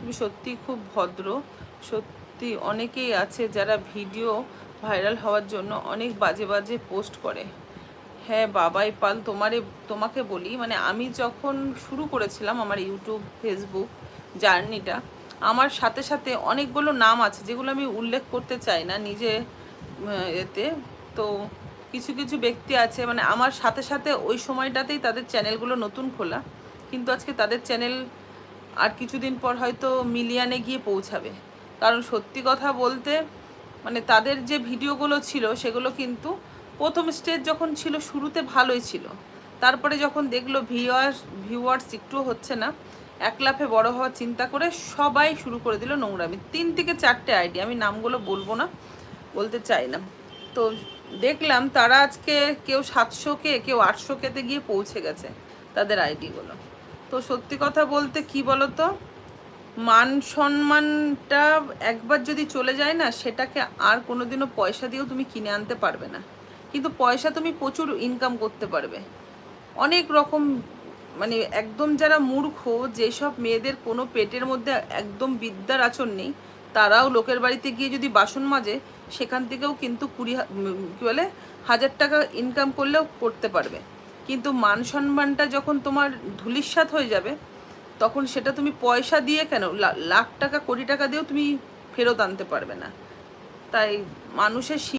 তুমি সত্যি খুব ভদ্র। সত্যি অনেকেই আছে যারা ভিডিও ভাইরাল হওয়ার জন্য অনেক বাজে বাজে পোস্ট করে। হ্যাঁ বাবাই পাল, তোমাকে বলি, মানে আমি যখন শুরু করেছিলাম আমার ইউটিউব ফেসবুক জার্নিটা, আমার সাথে সাথে অনেকগুলো নাম আছে যেগুলো আমি উল্লেখ করতে চাই না নিজে এতে। তো কিছু কিছু ব্যক্তি আছে মানে আমার সাথে সাথে ওই সময়টাতেই তাদের চ্যানেলগুলো নতুন খোলা, কিন্তু আজকে তাদের চ্যানেল আর কিছুদিন পর হয়তো মিলিয়নে গিয়ে পৌঁছাবে। কারণ সত্যি কথা বলতে মানে তাদের যে ভিডিওগুলো ছিল সেগুলো কিন্তু প্রথম স্টেজ যখন ছিল শুরুতে ভালোই ছিল, তারপরে যখন দেখলো ভিউয়ার্স একটুও হচ্ছে না, এক লাফে বড় হওয়ার চিন্তা করে সবাই শুরু করে দিল নোংরামি। 3 থেকে 4টে আইডি, আমি নামগুলো বলবো না, বলতে চাই না। তো দেখলাম তারা আজকে কেউ 700K কেউ 800K-তে গিয়ে পৌঁছে গেছে তাদের আইডিগুলো। তো সত্যি কথা বলতে কি বলতো, মান সম্মানটা একবার যদি চলে যায় না, সেটাকে আর কোনোদিনও পয়সা দিয়েও তুমি কিনে আনতে পারবে না। কিন্তু পয়সা তুমি প্রচুর ইনকাম করতে পারবে অনেক রকম। মানে একদম যারা মূর্খ, যেসব মেয়েদের কোনো পেটের মধ্যে একদম বিদ্যার আচরণ নেই, তারাও লোকের বাড়িতে গিয়ে যদি বাসন মাজে, সেখান থেকেও কিন্তু কী বলে 1000 টাকা ইনকাম করলেও করতে পারবে। কিন্তু মান সম্মানটা যখন তোমার ধূলিসাৎ হয়ে যাবে, তখন সেটা তুমি পয়সা দিয়ে কেন, লাখ টাকা কোটি টাকা দিয়েও তুমি ফেরত আনতে পারবে না। তাই মানুষের